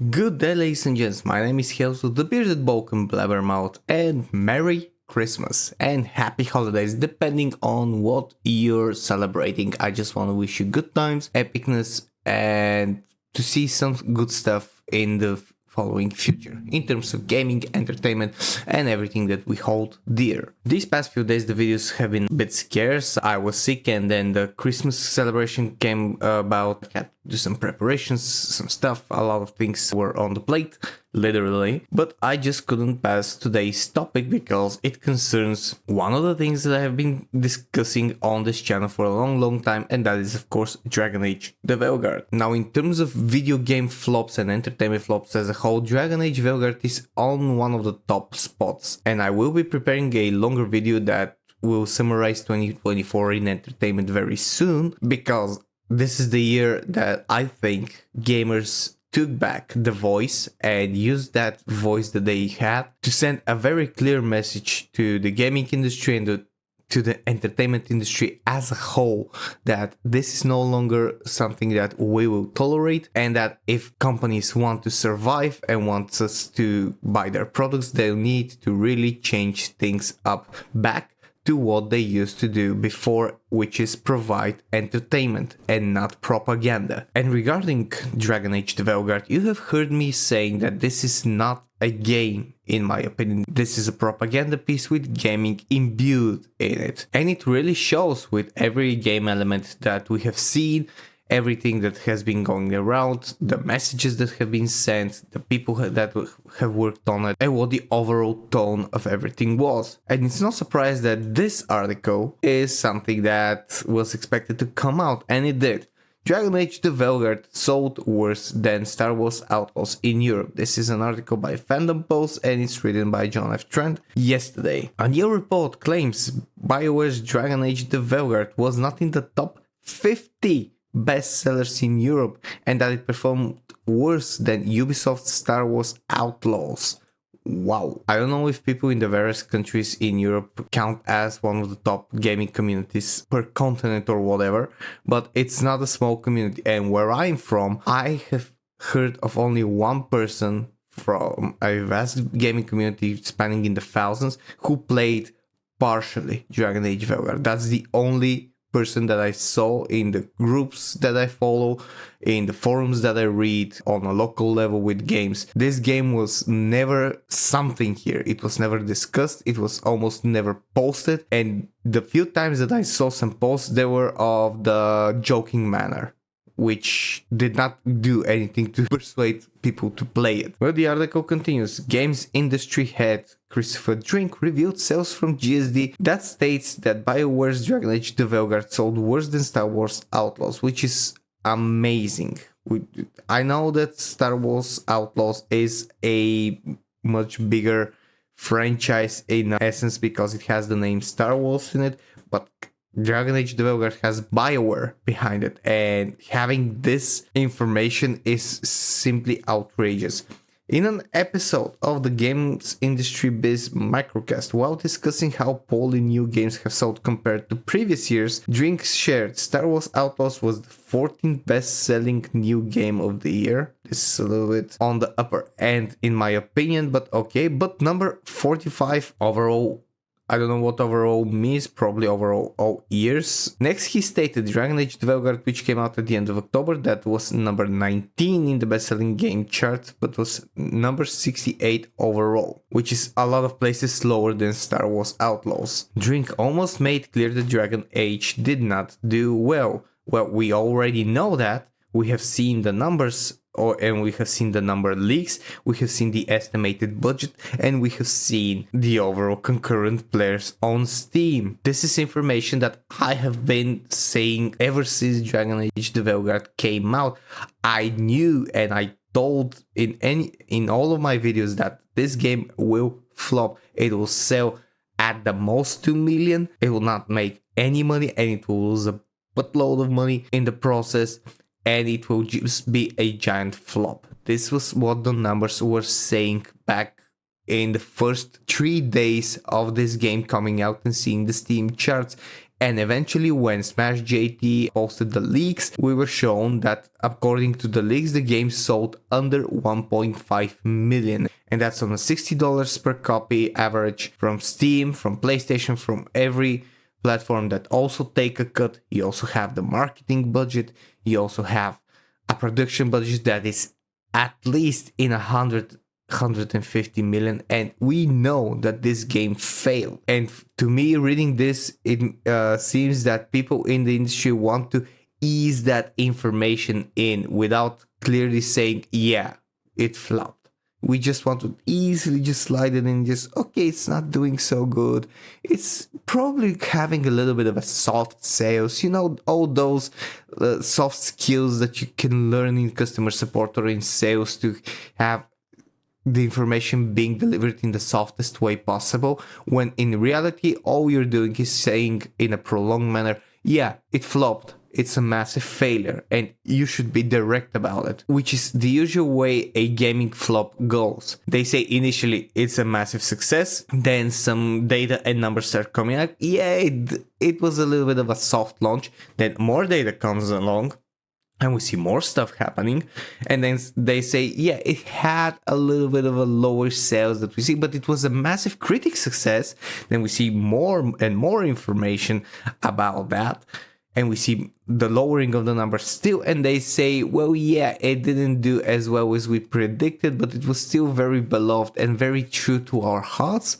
Good day, ladies and gents, my name is Helso, the bearded Balkan blabbermouth, and Merry Christmas and Happy Holidays, depending on what you're celebrating. I just want to wish you good times, epicness, and to see some good stuff in the following future in terms of gaming, entertainment, and everything that we hold dear. These past few days the videos have been a bit scarce. I was sick and then the Christmas celebration came about. I had to do some preparations, some stuff, a lot of things were on the plate, literally. But I just couldn't pass today's topic because it concerns one of the things that I have been discussing on this channel for a long time, and that is of course Dragon Age the Veilguard. Now in terms of video game flops and entertainment flops as a whole, Dragon Age Veilguard is on one of the top spots, and I will be preparing a longer video that will summarize 2024 in entertainment very soon, because this is the year that I think gamers took back the voice and used that voice that they had to send a very clear message to the gaming industry and to the entertainment industry as a whole, that this is no longer something that we will tolerate, and that if companies want to survive and want us to buy their products, they'll need to really change things up back to what they used to do before, which is provide entertainment and not propaganda. And regarding Dragon Age the Veilguard, you have heard me saying that this is not a game, in my opinion. This is a propaganda piece with gaming imbued in it. And it really shows with every game element that we have seen, everything that has been going around, the messages that have been sent, the people that have worked on it, and what the overall tone of everything was. And it's no surprise that this article is something that was expected to come out, and it did. Dragon Age the Veilguard sold worse than Star Wars Outlaws in Europe. This is an article by Fandom Post and it's written by John F. Trent yesterday. A new report claims BioWare's Dragon Age the Veilguard was not in the top 50 bestsellers in Europe, and that it performed worse than Ubisoft's Star Wars Outlaws. Wow. I don't know if people in the various countries in Europe count as one of the top gaming communities per continent or whatever, but it's not a small community. And where I'm from, I have heard of only one person from a vast gaming community spanning in the thousands who played partially Dragon Age Veilguard. That's the only person that I saw in the groups that I follow, in the forums that I read on a local level with games. This game was never something here. It was never discussed. It was almost never posted. And the few times that I saw some posts, they were of the joking manner, which did not do anything to persuade people to play it. Well, the article continues. Games industry head Christopher Drink revealed sales from GSD that states that BioWare's Dragon Age the Veilguard sold worse than Star Wars Outlaws, which is amazing. I know that Star Wars Outlaws is a much bigger franchise in essence because it has the name Star Wars in it, but Dragon Age the Veilguard has BioWare behind it, and having this information is simply outrageous. In an episode of the Games Industry Biz Microcast, while discussing how poorly new games have sold compared to previous years, Drinks shared Star Wars Outlaws was the 14th best-selling new game of the year. This is a little bit on the upper end in my opinion, but okay. But number 45 overall. I don't know what overall means, probably overall all years. Next he stated Dragon Age the Veilguard, which came out at the end of October, that was number 19 in the best-selling game chart, but was number 68 overall, which is a lot of places lower than Star Wars Outlaws. Drink almost made clear that Dragon Age did not do well. Well, we already know that. We have seen the numbers, and we have seen the number leaks, we have seen the estimated budget, and we have seen the overall concurrent players on Steam. This is information that I have been saying ever since Dragon Age the Veilguard came out. I knew and I told in all of my videos that this game will flop. It will sell at the most 2 million. It will not make any money, and it will lose a buttload of money in the process, and it will just be a giant flop. This was what the numbers were saying back in the first 3 days of this game coming out and seeing the Steam charts. And eventually when Smash JT posted the leaks, we were shown that according to the leaks, the game sold under 1.5 million. And that's on a $60 per copy average from Steam, from PlayStation, from every platform that also take a cut. You also have the marketing budget. You also have a production budget that is at least in 150 million, and we know that this game failed. And to me, reading this, it seems that people in the industry want to ease that information in without clearly saying, yeah, it flopped. We just want to easily just slide it in, just, okay, it's not doing so good. It's probably having a little bit of a soft sales, you know, all those soft skills that you can learn in customer support or in sales to have the information being delivered in the softest way possible, when in reality, all you're doing is saying in a prolonged manner, yeah, it flopped. It's a massive failure and you should be direct about it, which is the usual way a gaming flop goes. They say initially it's a massive success, then some data and numbers start coming out. Yeah, it was a little bit of a soft launch, then more data comes along and we see more stuff happening, and then they say, yeah, it had a little bit of a lower sales that we see, but it was a massive critic success. Then we see more and more information about that, and we see the lowering of the numbers still, and they say, well, yeah, it didn't do as well as we predicted, but it was still very beloved and very true to our hearts.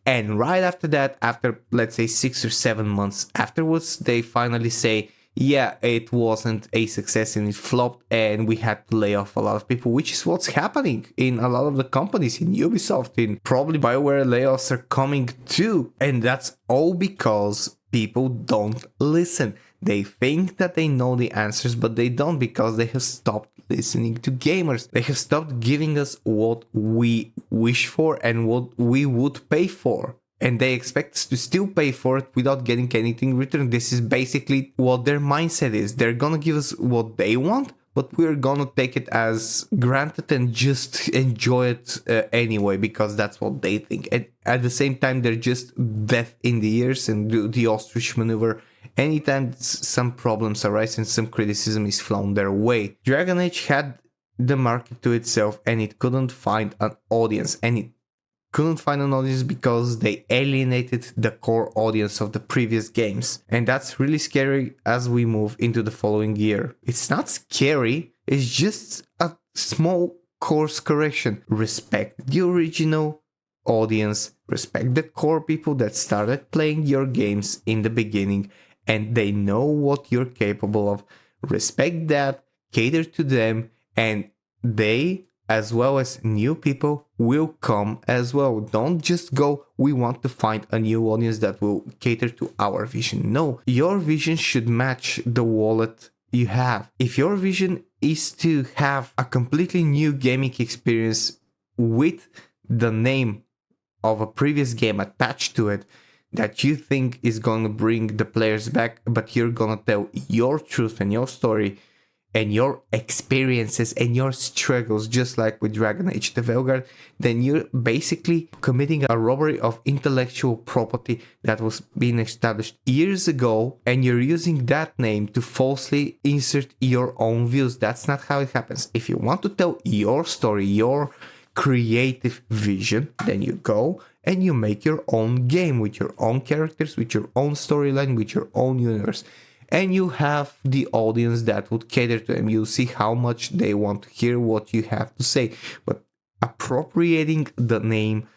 And right after that, after let's say 6 or 7 months afterwards, they finally say, yeah, it wasn't a success and it flopped and we had to lay off a lot of people, which is what's happening in a lot of the companies, in Ubisoft, in probably BioWare. Layoffs are coming too. And that's all because people don't listen. They think that they know the answers, but they don't, because they have stopped listening to gamers. They have stopped giving us what we wish for and what we would pay for. And they expect us to still pay for it without getting anything in return. This is basically what their mindset is. They're gonna give us what they want, but we're gonna take it as granted and just enjoy it anyway, because that's what they think. And at the same time, they're just deaf in the ears and do the ostrich maneuver anytime some problems arise and some criticism is flown their way. Dragon Age had the market to itself and it couldn't find an audience. And it couldn't find an audience because they alienated the core audience of the previous games. And that's really scary as we move into the following year. It's not scary, it's just a small course correction. Respect the original audience, respect the core people that started playing your games in the beginning, and they know what you're capable of. Respect that, cater to them, and they, as well as new people, will come as well. Don't just go, we want to find a new audience that will cater to our vision. No, your vision should match the wallet you have. If your vision is to have a completely new gaming experience with the name of a previous game attached to it, that you think is going to bring the players back, but you're going to tell your truth and your story and your experiences and your struggles, just like with Dragon Age the Veilguard, then you're basically committing a robbery of intellectual property that was being established years ago, and you're using that name to falsely insert your own views. That's not how it happens. If you want to tell your story, your creative vision, then you go and you make your own game with your own characters, with your own storyline, with your own universe. And you have the audience that would cater to them. You'll see how much they want to hear what you have to say. But appropriating the name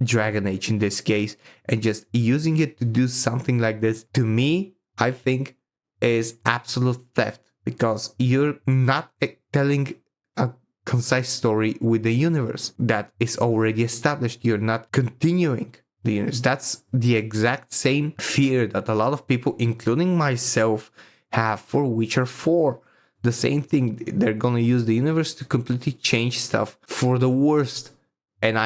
Dragon Age in this case and just using it to do something like this, to me, I think is absolute theft, because you're not telling a concise story with the universe that is already established. You're not continuing the universe. That's the exact same fear that a lot of people, including myself, have for Witcher 4. The same thing. They're gonna use the universe to completely change stuff for the worst. And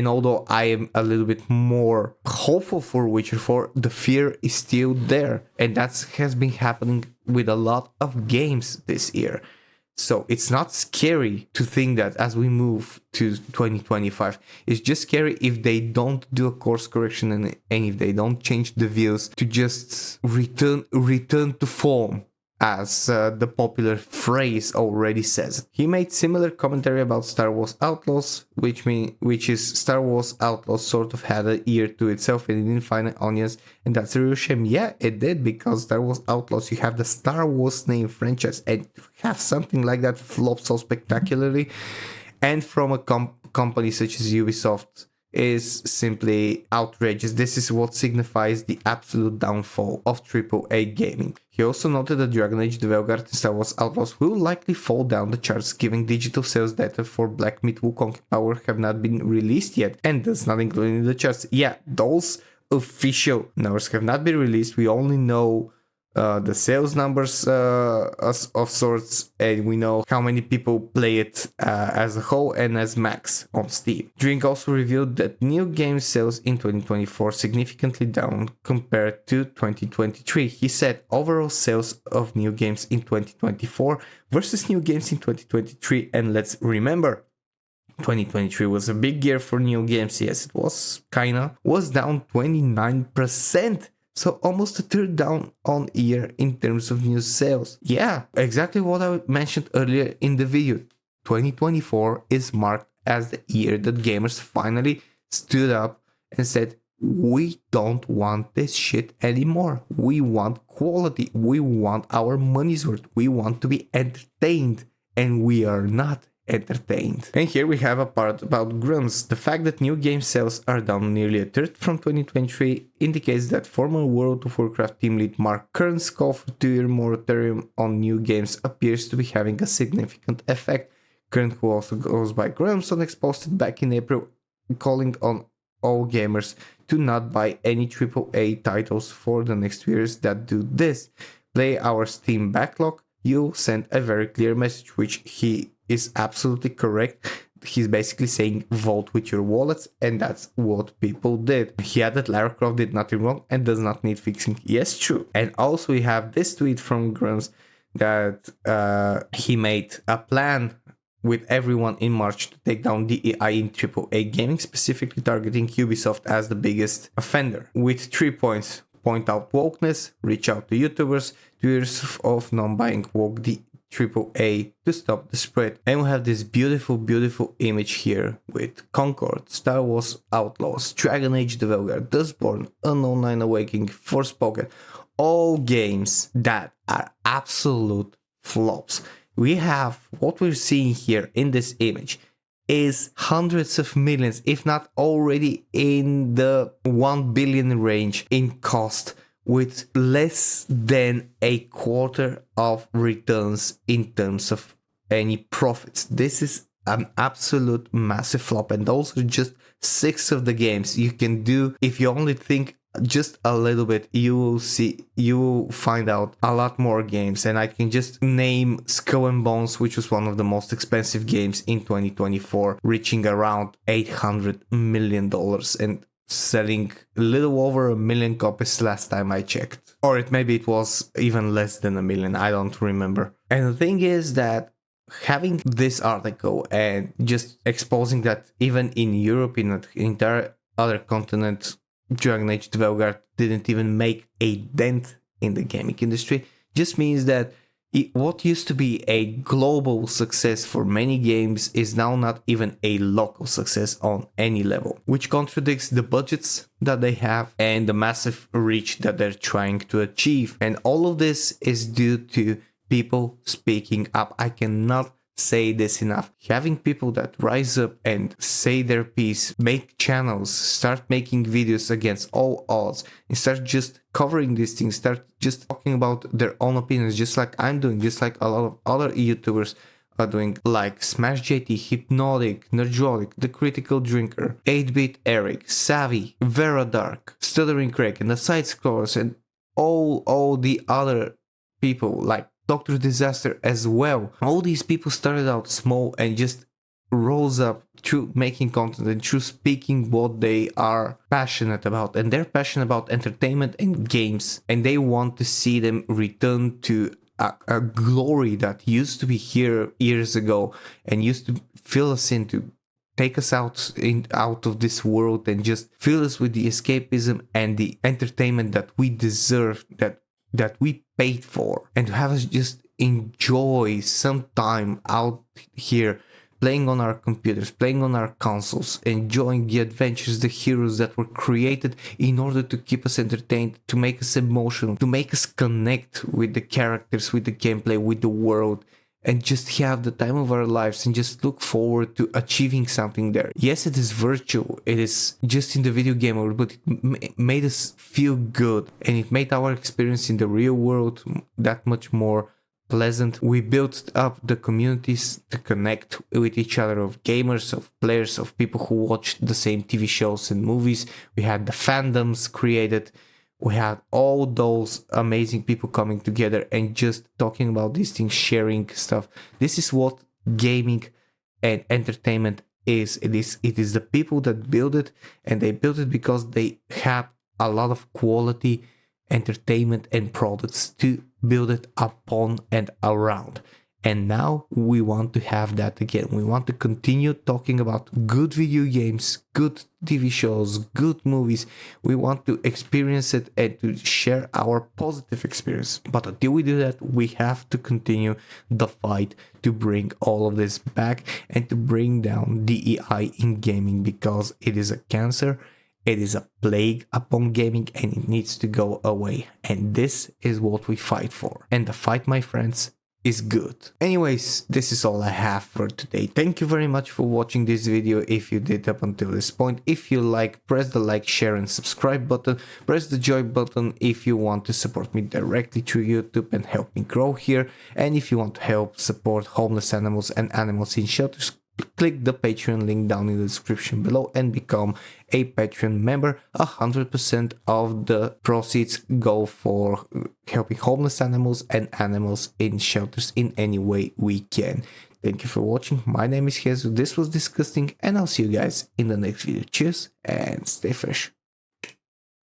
although I am a little bit more hopeful for Witcher 4, the fear is still there. And that has been happening with a lot of games this year. So it's not scary to think that as we move to 2025, it's just scary if they don't do a course correction and if they don't change the views to just return to form, as the popular phrase already says. He made similar commentary about Star Wars Outlaws, which is Star Wars Outlaws sort of had a year to itself and it didn't find an audience, and that's a real shame. Yeah, it did, because Star Wars Outlaws, you have the Star Wars name franchise, and to have something like that flop so spectacularly, and from a company such as Ubisoft, is simply outrageous. This is what signifies the absolute downfall of AAA gaming. He also noted that Dragon Age, the Veilguard, and Star Wars Outlaws will likely fall down the charts, given digital sales data for Black Myth Wukong Power have not been released yet, and that's not included in the charts. Yeah, those official numbers have not been released. We only know the sales numbers of sorts, and we know how many people play it as a whole and as max on Steam. Drink also revealed that new game sales in 2024 significantly down compared to 2023. He said overall sales of new games in 2024 versus new games in 2023, and let's remember, 2023 was a big year for new games. Yes, it was down 29%. So almost a third down on year in terms of new sales. Yeah, exactly what I mentioned earlier in the video. 2024 is marked as the year that gamers finally stood up and said, we don't want this shit anymore. We want quality. We want our money's worth. We want to be entertained. And we are not entertained. And here we have a part about Grumps. The fact that new game sales are down nearly a third from 2023 indicates that former World of Warcraft team lead Mark Kern's call for 2-year moratorium on new games appears to be having a significant effect. Kern, who also goes by Grumps, posted back in April calling on all gamers to not buy any AAA titles for the next 2 years that do this. Play our Steam backlog. You send a very clear message, which he is absolutely correct. He's basically saying vote with your wallets, and that's what people did. He added Lara Croft did nothing wrong and does not need fixing. Yes, true. And also we have this tweet from Grumps that he made a plan with everyone in March to take down DEI in AAA gaming, specifically targeting Ubisoft as the biggest offender. With 3 points: point out wokeness, reach out to YouTubers, 2 years of non-buying woke AAA to stop the spread. And we have this beautiful image here with Concord, Star Wars Outlaws, Dragon Age the Veilguard, Dustborn, Unknown Nine Awakening, Forspoken, all games that are absolute flops. We have what we're seeing here in this image is hundreds of millions, if not already in the 1 billion range in cost, with less than a quarter of returns in terms of any profits. This is an absolute massive flop, and those are just 6 of the games you can do. If you only think just a little bit, you will find out a lot more games. And I can just name Skull and Bones, which was one of the most expensive games in 2024, reaching around $800 million and selling a little over 1 million copies last time I checked. Or maybe it was even less than 1 million, I don't remember. And the thing is that having this article and just exposing that even in Europe, in an entire other continent, Dragon Age the Veilguard didn't even make a dent in the gaming industry, just means that what used to be a global success for many games is now not even a local success on any level, which contradicts the budgets that they have and the massive reach that they're trying to achieve. And all of this is due to people speaking up. I cannot say this enough. Having people that rise up and say their piece, make channels, start making videos against all odds, and start just covering these things, start just talking about their own opinions, just like I'm doing, just like a lot of other YouTubers are doing, like Smash JT, Hypnotic, Nerjolic, The Critical Drinker, 8-Bit Eric, Savvy, Vera Dark, Stuttering Craig, and the Side Scrollers, and all the other people like Dr. Disaster as well. All these people started out small and just rose up through making content and through speaking what they are passionate about. And they're passionate about entertainment and games, and they want to see them return to a glory that used to be here years ago and used to fill us into take us out of this world and just fill us with the escapism and the entertainment that we deserve, that we paid for, and to have us just enjoy some time out here playing on our computers, playing on our consoles, enjoying the adventures, the heroes that were created in order to keep us entertained, to make us emotional, to make us connect with the characters, with the gameplay, with the world, and just have the time of our lives and just look forward to achieving something there. Yes, it is virtual, it is just in the video game world, but it made us feel good, and it made our experience in the real world that much more pleasant. We built up the communities to connect with each other, of gamers, of players, of people who watched the same TV shows and movies. We had the fandoms created. We had all those amazing people coming together and just talking about these things, sharing stuff. This is what gaming and entertainment is. It is the people that build it, and they build it because they have a lot of quality entertainment and products to build it upon and around. And now we want to have that again. We want to continue talking about good video games, good TV shows, good movies. We want to experience it and to share our positive experience. But until we do that, we have to continue the fight to bring all of this back and to bring down DEI in gaming, because it is a cancer. It is a plague upon gaming, and it needs to go away. And this is what we fight for. And the fight, my friends, is good. Anyways, this is all I have for today. Thank you very much for watching this video. If you did up until this point, if you like, press the like, share and subscribe button. Press the join button if you want to support me directly through YouTube and help me grow here. And if you want to help support homeless animals and animals in shelters, click the Patreon link down in the description below and become a Patreon member. 100% of the proceeds go for helping homeless animals and animals in shelters in any way we can. Thank you for watching. My name is Jesus. This was DiscussThing, and I'll see you guys in the next video. Cheers and stay fresh.